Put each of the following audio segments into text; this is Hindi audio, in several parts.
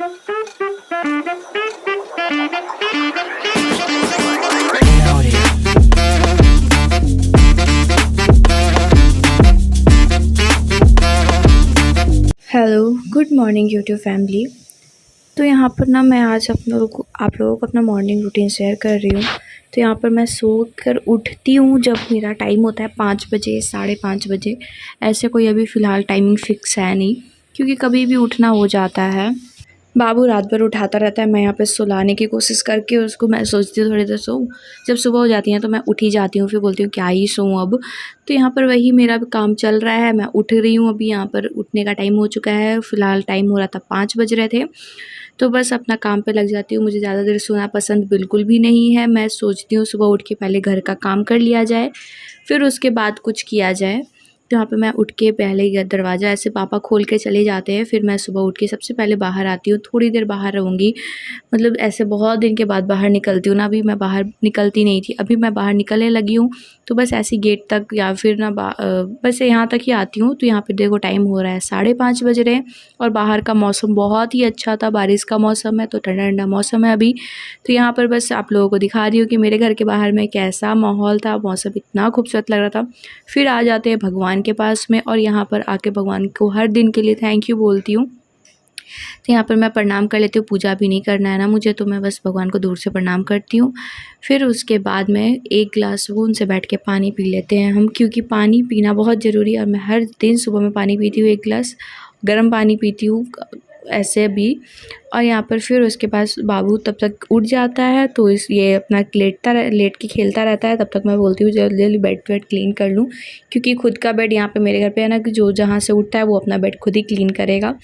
Hello, good morning YouTube family. तो यहाँ पर ना मैं आज आप लोगों को अपना मॉर्निंग रूटीन शेयर कर रही हूँ। तो यहाँ पर मैं सोकर उठती हूँ जब मेरा टाइम होता है 5 बजे, 5:30 बजे। ऐसे कोई अभी फ़िलहाल टाइमिंग फ़िक्स है नहीं, क्योंकि कभी भी उठना हो जाता है। बाबू रात भर उठाता रहता है, मैं यहाँ पे सुलाने की कोशिश करके उसको मैं सोचती हूँ थोड़ी देर सोऊं। जब सुबह हो जाती है तो मैं उठ ही जाती हूँ, फिर बोलती हूँ क्या ही सोऊं अब। तो यहाँ पर वही मेरा भी काम चल रहा है, मैं उठ रही हूँ। अभी यहाँ पर उठने का टाइम हो चुका है, फ़िलहाल टाइम हो रहा था 5 बज रहे थे। तो बस अपना काम पे लग जाती हूँ। मुझे ज़्यादा देर सोना पसंद बिल्कुल भी नहीं है। मैं सोचती हूँ सुबह उठ के पहले घर का काम कर लिया जाए, फिर उसके बाद कुछ किया जाए। तो यहाँ पे मैं उठ के पहले ही दरवाज़ा ऐसे पापा खोल के चले जाते हैं, फिर मैं सुबह उठ के सबसे पहले बाहर आती हूँ। थोड़ी देर बाहर रहूँगी, मतलब ऐसे बहुत दिन के बाद बाहर निकलती हूँ ना। अभी मैं बाहर निकलती नहीं थी, अभी मैं बाहर निकलने लगी हूँ। तो बस ऐसी गेट तक या फिर ना बस यहाँ तक ही आती हूँ। तो यहाँ पे देखो टाइम हो रहा है 5:30 बज रहे हैं, और बाहर का मौसम बहुत ही अच्छा था। बारिश का मौसम है, तो ठंडा ठंडा मौसम है अभी। तो यहाँ पर बस आप लोगों को दिखा रही हूँ कि मेरे घर के बाहर में कैसा माहौल था। मौसम इतना खूबसूरत लग रहा था। फिर आ जाते हैं भगवान के पास में, और यहाँ पर आके भगवान को हर दिन के लिए थैंक यू बोलती हूँ। तो यहाँ पर मैं प्रणाम कर लेती हूँ। पूजा भी नहीं करना है ना मुझे, तो मैं बस भगवान को दूर से प्रणाम करती हूँ। फिर उसके बाद में एक गिलास सुकून से बैठ के पानी पी लेते हैं हम, क्योंकि पानी पीना बहुत ज़रूरी है। और मैं हर दिन सुबह में पानी पीती हूँ, 1 गिलास गर्म पानी पीती हूँ ऐसे भी। और यहाँ पर फिर उसके पास बाबू तब तक उठ जाता है, तो ये अपना लेट के खेलता रहता है। तब तक मैं बोलती हूँ जल्दी जल्दी बेड वेड क्लीन कर लूँ, क्योंकि खुद का बेड यहाँ पे मेरे घर पे है ना, कि जो जहाँ से उठता है वो अपना बेड खुद ही क्लीन करेगा।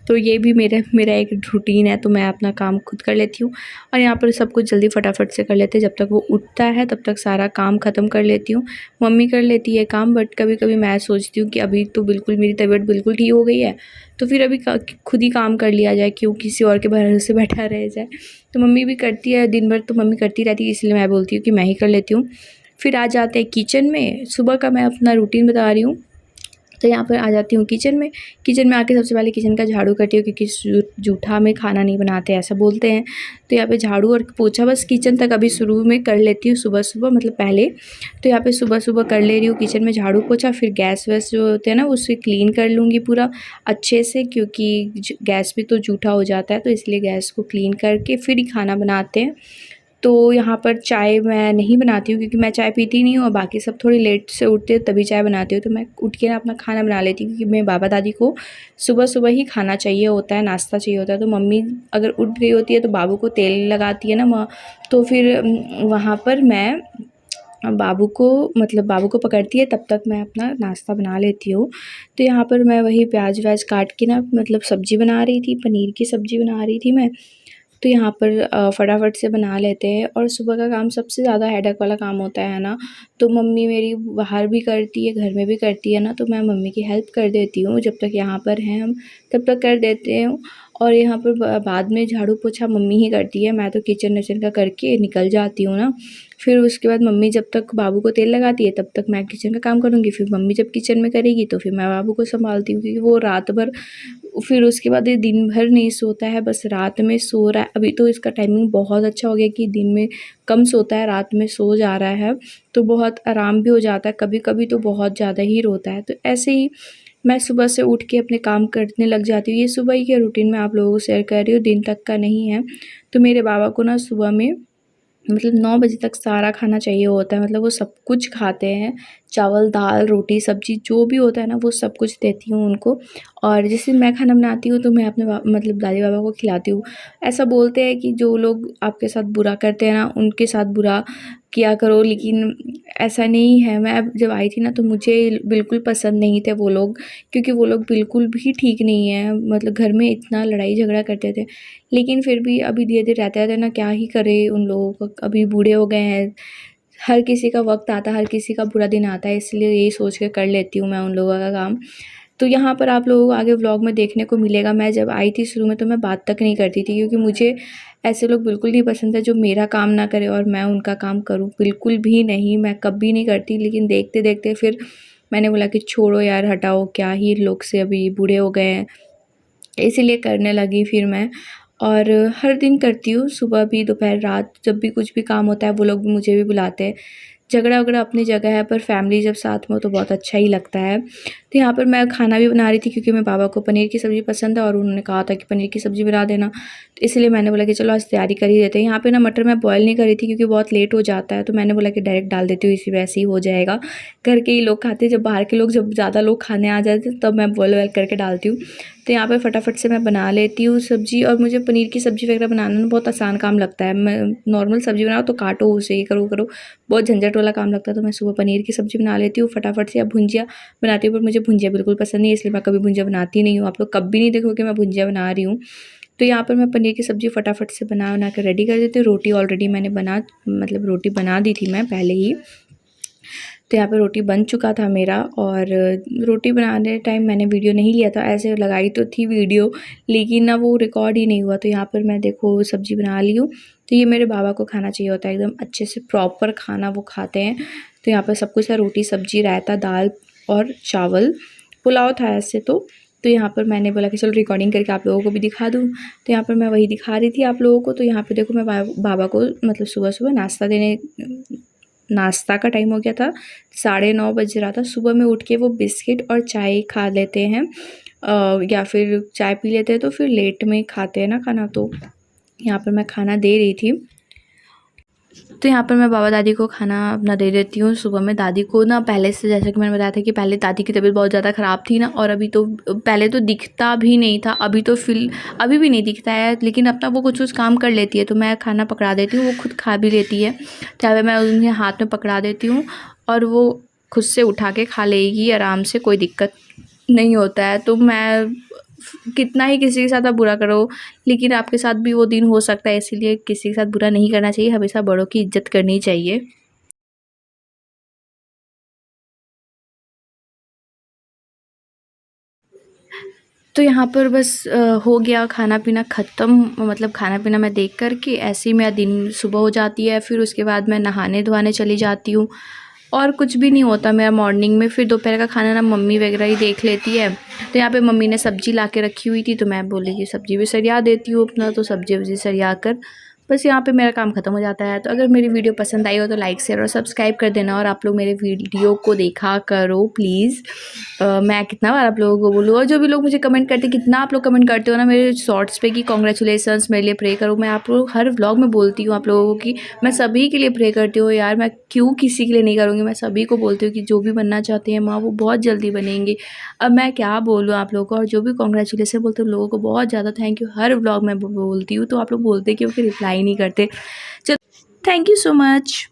तो ये भी मेरा एक रूटीन है, तो मैं अपना काम खुद कर लेती हूँ। और यहाँ पर सब कुछ जल्दी फटाफट से कर लेते हैं। जब तक वो उठता है तब तक सारा काम ख़त्म कर लेती हूँ। मम्मी कर लेती है काम, बट कभी कभी मैं सोचती हूँ कि अभी तो बिल्कुल मेरी तबीयत बिल्कुल ठीक हो गई है, तो फिर अभी खुद ही काम कर लिया जाए, क्यों किसी और के भरोसे बैठा रह जाए। तो मम्मी भी करती है दिन भर, तो मम्मी करती रहती है, इसलिए मैं बोलती हूँ कि मैं ही कर लेती हूँ। फिर आ जाते हैं किचन में। सुबह का मैं अपना रूटीन बता रही हूँ। तो यहाँ पर आ जाती हूँ किचन में। किचन में आके सबसे पहले किचन का झाड़ू करती हूँ, क्योंकि जूठा में खाना नहीं बनाते ऐसा बोलते हैं। तो यहाँ पे झाड़ू और पोछा बस किचन तक अभी शुरू में कर लेती हूँ, सुबह सुबह मतलब पहले। तो यहाँ पे सुबह सुबह कर ले रही हूँ किचन में झाड़ू पोछा। फिर गैस वैस जो होते हैं ना, उससे क्लीन कर लूँगी पूरा अच्छे से, क्योंकि गैस भी तो जूठा हो जाता है। तो इसलिए गैस को क्लीन करके फिर ही खाना बनाते हैं। तो यहाँ पर चाय मैं नहीं बनाती हूँ, क्योंकि मैं चाय पीती नहीं हूँ, और बाकी सब थोड़ी लेट से उठते हैं तभी चाय बनाती हूँ। तो मैं उठ के ना अपना खाना बना लेती हूँ, क्योंकि मेरे बाबा दादी को सुबह सुबह ही खाना चाहिए होता है, नाश्ता चाहिए होता है। तो मम्मी अगर उठ गई होती है तो बाबू को तेल लगाती है ना माँ, तो फिर वहाँ पर मैं बाबू को पकड़ती है, तब तक मैं अपना नाश्ता बना लेती हूँ। तो यहाँ पर मैं वही प्याज व्याज काट के ना, मतलब सब्ज़ी बना रही थी, पनीर की सब्ज़ी बना रही थी मैं। तो यहाँ पर फटाफट से बना लेते हैं। और सुबह का काम सबसे ज़्यादा हेडेक वाला काम होता है ना। तो मम्मी मेरी बाहर भी करती है, घर में भी करती है ना, तो मैं मम्मी की हेल्प कर देती हूँ। जब तक यहाँ पर हैं हम तब तक कर देते हूँ। और यहाँ पर बाद में झाड़ू पोछा मम्मी ही करती है, मैं तो किचन विचन का करके निकल जाती हूँ ना। फिर उसके बाद मम्मी जब तक बाबू को तेल लगाती है तब तक मैं किचन का काम करूँगी। फिर मम्मी जब किचन में करेगी तो फिर मैं बाबू को संभालती हूँ, क्योंकि वो रात भर, फिर उसके बाद ये दिन भर नहीं सोता है, बस रात में सो रहा है। अभी तो इसका टाइमिंग बहुत अच्छा हो गया कि दिन में कम सोता है, रात में सो जा रहा है, तो बहुत आराम भी हो जाता है। कभी कभी तो बहुत ज़्यादा ही रोता है। तो ऐसे ही मैं सुबह से उठ के अपने काम करने लग जाती हूँ। ये सुबह ही के रूटीन मैं आप लोगों को शेयर कर रही हूँ, दिन तक का नहीं है। तो मेरे बाबा को ना सुबह में मतलब 9 बजे तक सारा खाना चाहिए होता है, मतलब वो सब कुछ खाते हैं। चावल, दाल, रोटी, सब्ज़ी जो भी होता है ना, वो सब कुछ देती हूँ उनको। और जैसे मैं खाना बनाती हूँ तो मैं अपने मतलब दादी बाबा को खिलाती हूँ। ऐसा बोलते हैं कि जो लोग आपके साथ बुरा करते हैं ना, उनके साथ बुरा किया करो, लेकिन ऐसा नहीं है। मैं अब जब आई थी ना, तो मुझे बिल्कुल पसंद नहीं थे वो लोग, क्योंकि वो लोग बिल्कुल भी ठीक नहीं है। मतलब घर में इतना लड़ाई झगड़ा करते थे, लेकिन फिर भी अभी धीरे-धीरे रहते-रहते ना क्या ही करें उन लोगों को, अभी बूढ़े हो गए हैं। हर किसी का वक़्त आता है, हर किसी का बुरा दिन आता है, इसलिए यही सोच के कर लेती हूँ मैं उन लोगों का काम। तो यहाँ पर आप लोगों को आगे व्लॉग में देखने को मिलेगा। मैं जब आई थी शुरू में तो मैं बात तक नहीं करती थी, क्योंकि मुझे ऐसे लोग बिल्कुल नहीं पसंद है जो मेरा काम ना करे और मैं उनका काम करूँ, बिल्कुल भी नहीं, मैं कभी नहीं करती। लेकिन देखते-देखते फिर मैंने बोला कि छोड़ो यार, हटाओ, क्या ही लोग से, अभी बूढ़े हो गए हैं, इसीलिए करने लगी फिर मैं। और हर दिन करती हूँ, सुबह भी, दोपहर, रात, जब भी कुछ भी काम होता है वो लोग भी मुझे भी बुलाते हैं। झगड़ा वगड़ा अपनी जगह है, पर फैमिली जब साथ में हो तो बहुत अच्छा ही लगता है। तो यहाँ पर मैं खाना भी बना रही थी क्योंकि मेरे पापा को पनीर की सब्ज़ी पसंद है और उन्होंने कहा था कि पनीर की सब्ज़ी बना देना, तो इसलिए मैंने बोला कि चलो आज तैयारी कर ही देते हैं। यहाँ पे ना मटर मैं बॉयल नहीं कर रही थी क्योंकि बहुत लेट हो जाता है, तो मैंने बोला कि डायरेक्ट डाल देती हूँ, इसी वैसे ही हो जाएगा। घर के ही लोग खाते हैं, जब बाहर के लोग, जब ज़्यादा लोग खाने आ जाते हैं तब मैं बॉयल वॉयल करके डालती हूँ। तो यहाँ पर फटाफट से मैं बना लेती हूँ सब्ज़ी। और मुझे पनीर की सब्ज़ी वगैरह बनाना ना बहुत आसान काम लगता है। मैं नॉर्मल सब्ज़ी बनाओ तो काटो उसे, ये करो करो, बहुत झंझट वाला काम लगता है। तो मैं सुबह पनीर की सब्ज़ी बना लेती हूँ फटाफट से। अब भुंजिया बनाती हूँ, पर मुझे भुंजिया बिल्कुल पसंद नहीं है, इसलिए मैं कभी भुंजिया बनाती नहीं हूँ। आप लोग कभी नहीं देखोगे मैं भुंजिया बना रही हूँ। तो यहाँ पर मैं पनीर की सब्ज़ी फटाफट से बना कर रेडी कर देती हूँ। रोटी ऑलरेडी मैंने रोटी बना दी थी मैं पहले ही। तो यहाँ पे रोटी बन चुका था मेरा, और रोटी बनाने टाइम मैंने वीडियो नहीं लिया था, ऐसे लगाई तो थी वीडियो, लेकिन ना वो रिकॉर्ड ही नहीं हुआ। तो यहाँ पर मैं देखो सब्ज़ी बना ली हूँ। तो ये मेरे बाबा को खाना चाहिए होता है, एकदम अच्छे से प्रॉपर खाना वो खाते हैं। तो यहाँ पर सब कुछ है, रोटी, सब्ज़ी, रायता, दाल और चावल, पुलाव था ऐसे तो यहाँ पर मैंने बोला कि चलो रिकॉर्डिंग करके आप लोगों को भी दिखा दूँ। तो यहाँ पर मैं वही दिखा रही थी आप लोगों को। तो यहाँ पे देखो मैं बाबा को मतलब सुबह-सुबह नाश्ता का टाइम हो गया था, 9:30 बज रहा था। सुबह में उठ के वो बिस्किट और चाय खा लेते हैं, या फिर चाय पी लेते हैं, तो फिर लेट में खाते हैं ना खाना। तो यहाँ पर मैं खाना दे रही थी। तो यहाँ पर मैं बाबा दादी को खाना अपना दे देती हूँ। सुबह में दादी को ना पहले से, जैसे कि मैंने बताया था कि पहले दादी की तबीयत बहुत ज़्यादा ख़राब थी ना, और अभी तो, पहले तो दिखता भी नहीं था, अभी भी नहीं दिखता है, लेकिन अपना वो कुछ काम कर लेती है। तो मैं खाना पकड़ा देती हूँ, वो खुद खा भी लेती है। चाहे मैं उन्हें हाथ में पकड़ा देती हूँ और वो खुद से उठा के खा लेगी आराम से, कोई दिक्कत नहीं होता है। तो मैं कितना ही किसी के साथ आप बुरा करो, लेकिन आपके साथ भी वो दिन हो सकता है, इसीलिए किसी के साथ बुरा नहीं करना चाहिए, हमेशा बड़ों की इज्जत करनी चाहिए। तो यहाँ पर बस हो गया खाना पीना ख़त्म, मतलब खाना पीना मैं देख कर के ऐसे ही मेरा दिन सुबह हो जाती है। फिर उसके बाद मैं नहाने धोने चली जाती हूँ, और कुछ भी नहीं होता मेरा मॉर्निंग में। फिर दोपहर का खाना ना मम्मी वगैरह ही देख लेती है। तो यहाँ पे मम्मी ने सब्ज़ी ला के रखी हुई थी, तो मैं बोली कि सब्ज़ी भी सरिया देती हूँ अपना। तो सब्ज़ी वब्ज़ी सरिया कर बस यहाँ पे मेरा काम ख़त्म हो जाता है। तो अगर मेरी वीडियो पसंद आई हो तो लाइक, शेयर और सब्सक्राइब कर देना, और आप लोग मेरे वीडियो को देखा करो प्लीज़। मैं कितना बार आप लोगों को बोलूँ, और जो भी लोग मुझे कमेंट करते, कितना आप लोग कमेंट करते हो ना मेरे शॉर्ट्स पे कि कॉन्ग्रेचुलेसन्स, मेरे लिए प्रे करो। मैं आप लोग हर व्लॉग में बोलती हूँ आप लोगों को कि मैं सभी के लिए प्रे करती हूँ यार, मैं क्यों किसी के लिए नहीं करूँगी, मैं सभी को बोलती हूँ कि जो भी बनना चाहते हैं माँ, वो बहुत जल्दी बनेंगे। अब मैं क्या बोलूँ आप लोगों को, और जो भी कॉन्ग्रेचुलेसन बोलते हैं लोगों को बहुत ज़्यादा थैंक यू, हर व्लॉग में बोलती हूँ। तो आप लोग बोलते कि वो रिप्लाई नहीं करते। चलो, थैंक यू सो मच।